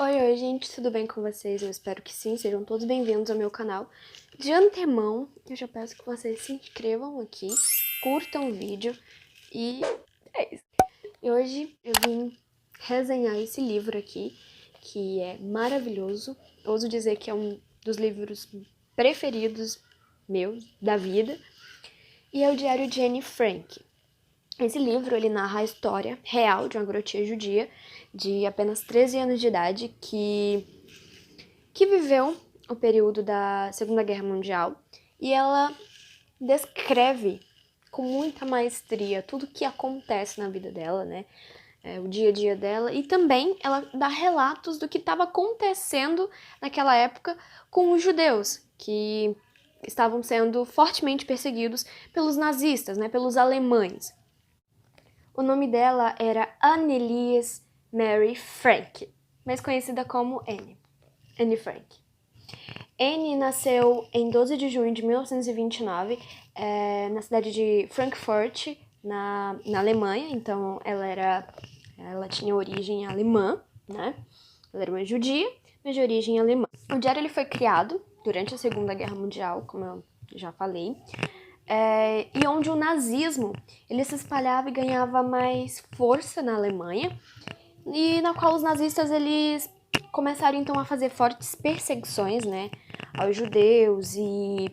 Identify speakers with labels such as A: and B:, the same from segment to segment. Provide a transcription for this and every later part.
A: Oi, gente, tudo bem com vocês? Eu espero que sim, sejam todos bem-vindos ao meu canal. De antemão, eu já peço que vocês se inscrevam aqui, curtam o vídeo e é isso. E hoje eu vim resenhar esse livro aqui, que é maravilhoso. Eu ouso dizer que é um dos livros preferidos meus, da vida, e é o Diário de Anne Frank. Esse livro, ele narra a história real de uma garotinha judia de apenas 13 anos de idade que viveu o período da Segunda Guerra Mundial e ela descreve com muita maestria tudo o que acontece na vida dela, né? O dia a dia dela, e também ela dá relatos do que estava acontecendo naquela época com os judeus, que estavam sendo fortemente perseguidos pelos nazistas, né? Pelos alemães. O nome dela era Anneliese Mary Frank, mais conhecida como Anne Frank. Anne nasceu em 12 de junho de 1929, na cidade de Frankfurt, na Alemanha. Então ela tinha origem alemã, né? Ela era uma judia, mas de origem alemã. O diário ele foi criado durante a Segunda Guerra Mundial, como eu já falei, e onde o nazismo ele se espalhava e ganhava mais força na Alemanha, e na qual os nazistas eles começaram então a fazer fortes perseguições, né, aos judeus e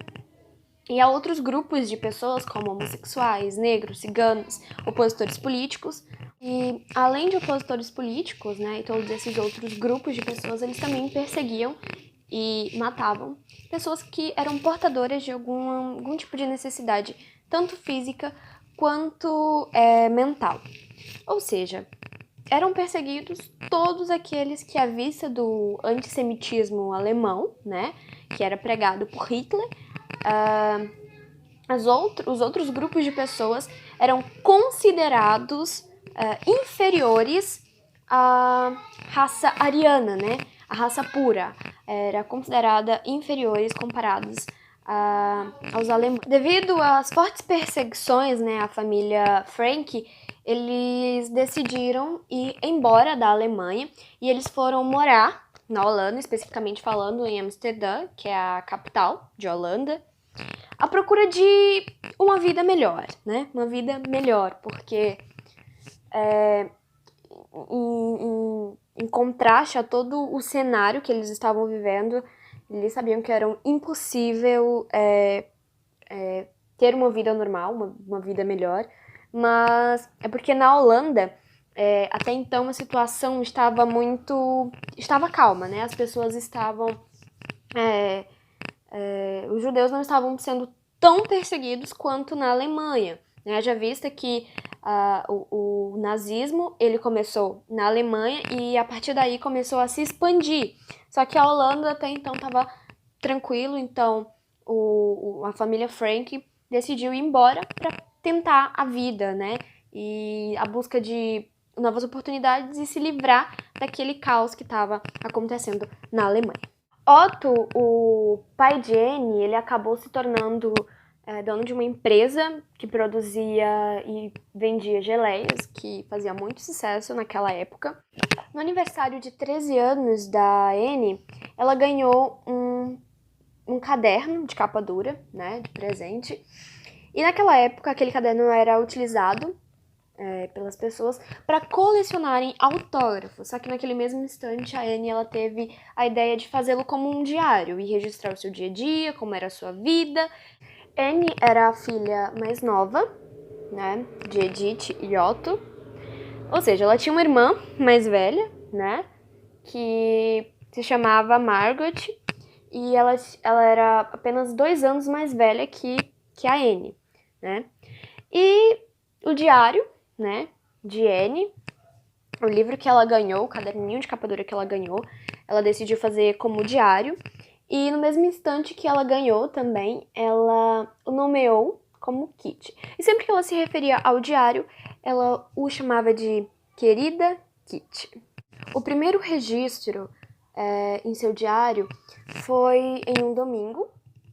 A: a outros grupos de pessoas como homossexuais, negros, ciganos, opositores políticos. E além de opositores políticos, né, e todos esses outros grupos de pessoas, eles também perseguiam e matavam pessoas que eram portadoras de algum tipo de necessidade, tanto física quanto mental. Ou seja, eram perseguidos todos aqueles que, à vista do antissemitismo alemão, né, que era pregado por Hitler, os outros grupos de pessoas eram considerados inferiores à raça ariana, né? A raça pura era considerada inferiores comparados aos alemães. Devido às fortes perseguições, né, à família Frank, eles decidiram ir embora da Alemanha e eles foram morar na Holanda, especificamente falando em Amsterdã, que é a capital de Holanda, à procura de uma vida melhor, né? Uma vida melhor, porque em contraste a todo o cenário que eles estavam vivendo, eles sabiam que era impossível ter uma vida normal, uma vida melhor, mas é porque na Holanda, até então a situação estava calma, né? As pessoas estavam... os judeus não estavam sendo tão perseguidos quanto na Alemanha, né? Já vista que o nazismo ele começou na Alemanha e a partir daí começou a se expandir. Só que a Holanda até então estava tranquilo, então a família Frank decidiu ir embora para tentar a vida, né? E a busca de novas oportunidades e se livrar daquele caos que estava acontecendo na Alemanha. Otto, o pai de Anne, ele acabou se tornando dono de uma empresa que produzia e vendia geleias, que fazia muito sucesso naquela época. No aniversário de 13 anos da Anne, ela ganhou um caderno de capa dura, né, de presente. E naquela época, aquele caderno era utilizado pelas pessoas para colecionarem autógrafos. Só que naquele mesmo instante a Anne ela teve a ideia de fazê-lo como um diário e registrar o seu dia a dia, como era a sua vida. Anne era a filha mais nova, né, de Edith e Otto. Ou seja, ela tinha uma irmã mais velha, né, que se chamava Margot, e ela era apenas 2 anos mais velha que a Anne, né. E o diário, né, de Anne, o livro que ela ganhou, o caderninho de capa dura que ela ganhou, ela decidiu fazer como diário. E no mesmo instante que ela ganhou também, ela o nomeou como Kit. E sempre que ela se referia ao diário, ela o chamava de querida Kit. O primeiro registro em seu diário foi em um domingo,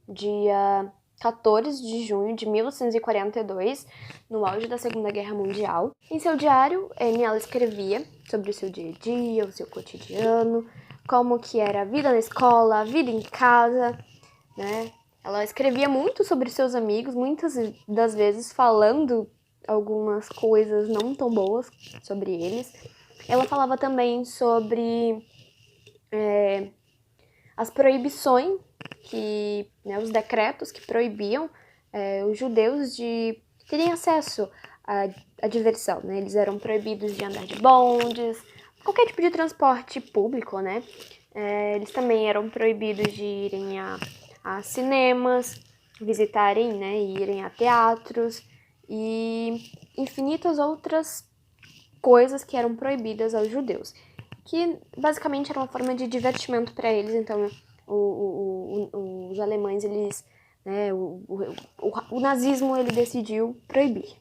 A: dia 14 de junho de 1942, no auge da Segunda Guerra Mundial. Em seu diário, ela escrevia sobre o seu dia a dia, o seu cotidiano, como que era a vida na escola, a vida em casa, né? Ela escrevia muito sobre seus amigos, muitas das vezes falando algumas coisas não tão boas sobre eles. Ela falava também sobre as proibições, né, os decretos que proibiam os judeus de terem acesso à diversão, né? Eles eram proibidos de andar de bondes, qualquer tipo de transporte público, né? Eles também eram proibidos de irem a cinemas, visitarem, né, irem a teatros e infinitas outras coisas que eram proibidas aos judeus, que basicamente era uma forma de divertimento para eles. Então os alemães, eles, né, o nazismo, ele decidiu proibir.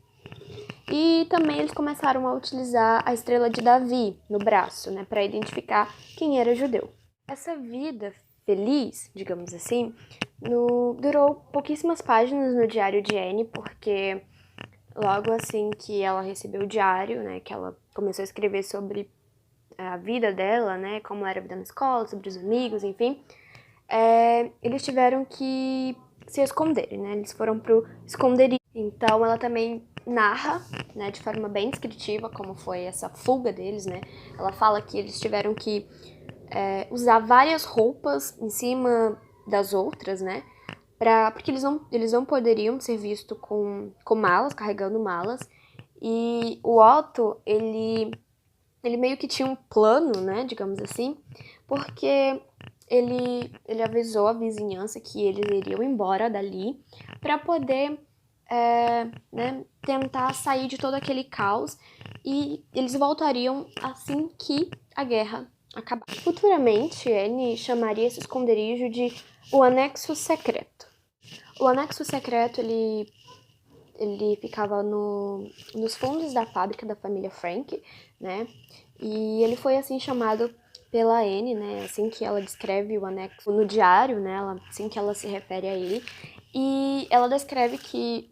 A: E também eles começaram a utilizar a estrela de Davi no braço, né, para identificar quem era judeu. Essa vida feliz, digamos assim, durou pouquíssimas páginas no diário de Anne, porque logo assim que ela recebeu o diário, né, que ela começou a escrever sobre a vida dela, né, como era a vida na escola, sobre os amigos, enfim, eles tiveram que se esconderem, né, eles foram pro esconderijo. Então ela também narra, né, de forma bem descritiva como foi essa fuga deles, né. Ela fala que eles tiveram que usar várias roupas em cima das outras, né, porque eles não poderiam ser vistos com malas, carregando malas. E o Otto, ele meio que tinha um plano, né, digamos assim, porque ele avisou a vizinhança que eles iriam embora dali para poder né, tentar sair de todo aquele caos, e eles voltariam assim que a guerra acabar. Futuramente, Anne chamaria esse esconderijo de o Anexo Secreto. O Anexo Secreto, ele ficava nos fundos da fábrica da família Frank, né? E ele foi assim chamado pela Anne, né? Assim que ela descreve o anexo no diário, né? Assim que ela se refere a ele. E ela descreve que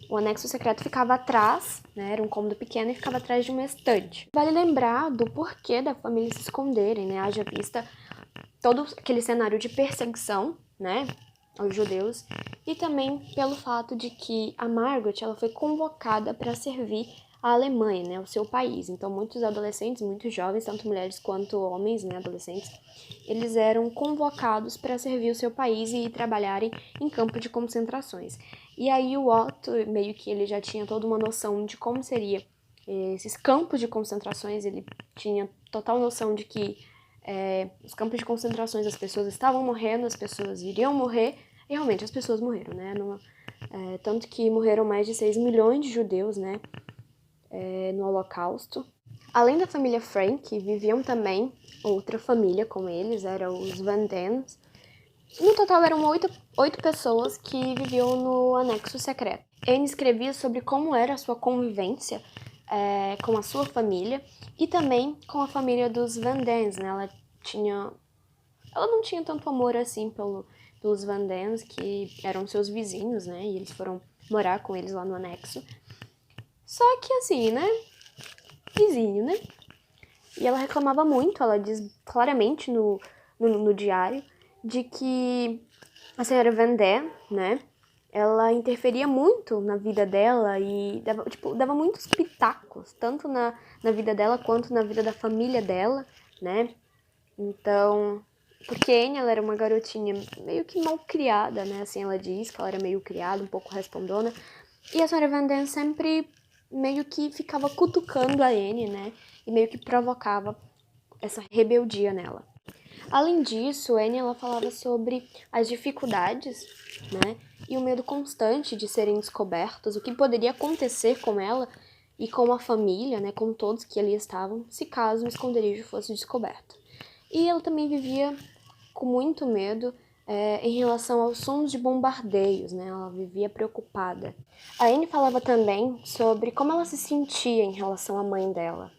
A: o anexo secreto ficava atrás, né? Era um cômodo pequeno e ficava atrás de uma estante. Vale lembrar do porquê da família se esconderem, né? Haja vista todo aquele cenário de perseguição, né, aos judeus, e também pelo fato de que a Margaret, ela foi convocada para servir a Alemanha, né, o seu país. Então muitos adolescentes, muitos jovens, tanto mulheres quanto homens, né, adolescentes, eles eram convocados para servir o seu país e trabalharem em campo de concentrações. E aí o Otto, meio que ele já tinha toda uma noção de como seria esses campos de concentrações, ele tinha total noção de que os campos de concentrações, as pessoas estavam morrendo, as pessoas iriam morrer, e realmente as pessoas morreram, né? Tanto que morreram mais de 6 milhões de judeus, né? No Holocausto. Além da família Frank, viviam também outra família com eles, eram os Van Dams. No total eram 8 pessoas que viviam no anexo secreto. Anne escrevia sobre como era a sua convivência com a sua família e também com a família dos Van Dams, né? Ela não tinha tanto amor assim pelos Van Dams, que eram seus vizinhos, né? E eles foram morar com eles lá no anexo. Só que assim, né? Vizinho, né? E ela reclamava muito, ela diz claramente no diário, de que a senhora Van Dam, né? Ela interferia muito na vida dela e dava muitos pitacos, tanto na vida dela quanto na vida da família dela, né? Então, porque Anne, ela era uma garotinha meio que mal criada, né? Assim ela diz que ela era meio criada, um pouco respondona. E a senhora Van Dam sempre meio que ficava cutucando a Anne, né? E meio que provocava essa rebeldia nela. Além disso, Anne, ela falava sobre as dificuldades, né, e o medo constante de serem descobertos, o que poderia acontecer com ela e com a família, né, com todos que ali estavam, se caso o esconderijo fosse descoberto. E ela também vivia com muito medo em relação aos sons de bombardeios, né, ela vivia preocupada. A Anne falava também sobre como ela se sentia em relação à mãe dela,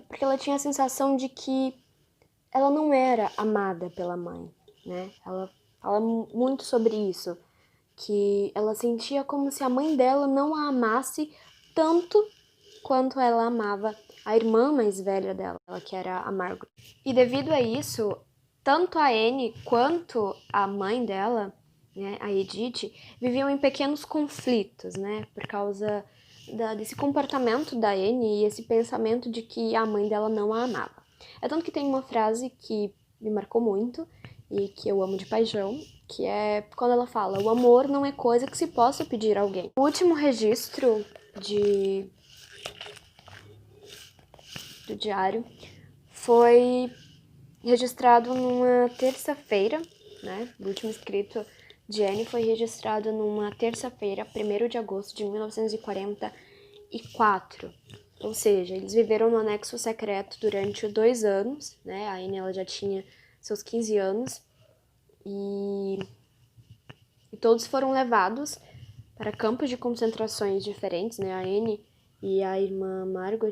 A: porque ela tinha a sensação de que ela não era amada pela mãe, né? Ela fala muito sobre isso, que ela sentia como se a mãe dela não a amasse tanto quanto ela amava a irmã mais velha dela, que era a Margaret. E devido a isso, tanto a Anne quanto a mãe dela, né, a Edith, viviam em pequenos conflitos, né, por causa desse comportamento da Anne e esse pensamento de que a mãe dela não a amava. É tanto que tem uma frase que me marcou muito e que eu amo de paixão, que é quando ela fala: o amor não é coisa que se possa pedir a alguém. O último registro do diário foi registrado numa terça-feira, né? O último escrito de Anne foi registrado numa terça-feira, 1º de agosto de 1944. Ou seja, eles viveram no anexo secreto durante 2 anos, né? A Anne, ela já tinha seus 15 anos e todos foram levados para campos de concentrações diferentes, né? A Anne e a irmã Margot,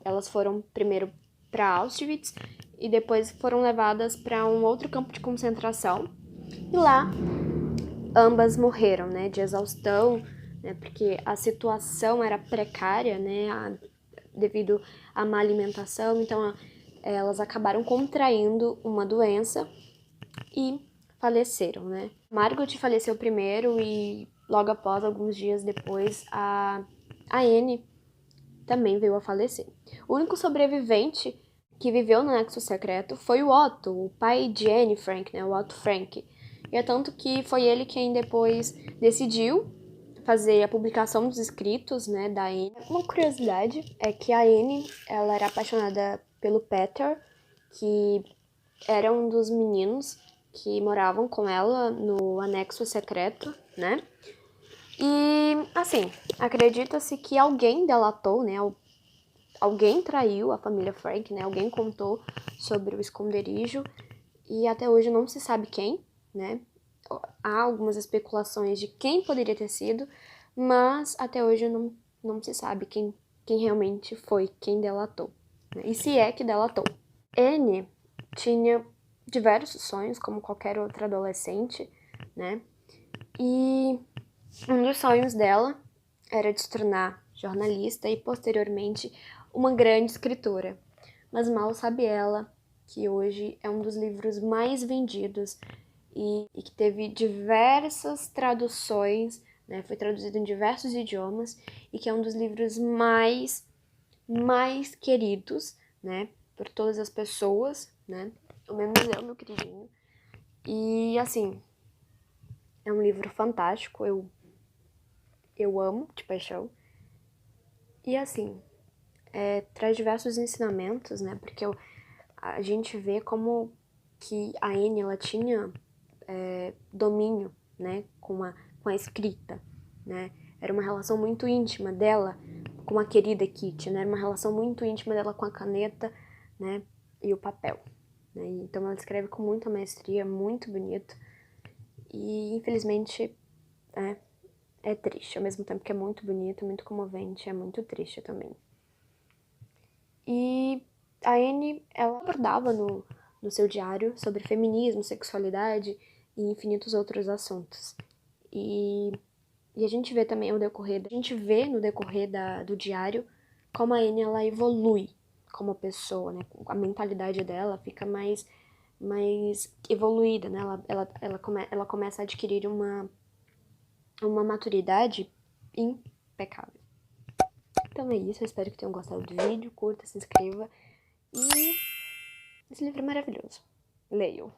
A: elas foram primeiro para Auschwitz e depois foram levadas para um outro campo de concentração. E lá, ambas morreram, né? De exaustão, né? Porque a situação era precária, né? Devido à má alimentação. Então, elas acabaram contraindo uma doença e faleceram, né? Margot faleceu primeiro e logo após, alguns dias depois, a Anne também veio a falecer. O único sobrevivente que viveu no anexo secreto foi o Otto, o pai de Anne Frank, né? O Otto Frank. E é tanto que foi ele quem depois decidiu fazer a publicação dos escritos, né, da Anne. Uma curiosidade é que a Anne, ela era apaixonada pelo Peter, que era um dos meninos que moravam com ela no anexo secreto, né? E, assim, acredita-se que alguém delatou, né? Alguém traiu a família Frank, né? Alguém contou sobre o esconderijo e até hoje não se sabe quem, né? Há algumas especulações de quem poderia ter sido, mas até hoje não se sabe quem realmente foi, quem delatou, né? E se é que delatou. Anne tinha diversos sonhos, como qualquer outra adolescente, né? E um dos sonhos dela era de se tornar jornalista e, posteriormente, uma grande escritora. Mas mal sabe ela que hoje é um dos livros mais vendidos e que teve diversas traduções, né? Foi traduzido em diversos idiomas e que é um dos livros mais queridos, né? Por todas as pessoas, né? O menos eu, meu queridinho. E, assim, é um livro fantástico, eu amo de paixão. E, assim, traz diversos ensinamentos, né? Porque a gente vê como que a Anne, ela tinha domínio, né? Com a escrita, né? Era uma relação muito íntima dela com a querida Kitty, né? Era uma relação muito íntima dela com a caneta, né? E o papel. Né? Então ela escreve com muita maestria, muito bonito. E infelizmente é triste, ao mesmo tempo que é muito bonito, muito comovente, é muito triste também. E a Anne, ela abordava no seu diário sobre feminismo, sexualidade e infinitos outros assuntos. E a gente vê também no decorrer do diário como a Anne, ela evolui como pessoa, né? A mentalidade dela fica mais evoluída, né? Ela começa a adquirir uma maturidade impecável. Então é isso, eu espero que tenham gostado do vídeo, curta, se inscreva e esse livro é maravilhoso. Leiam!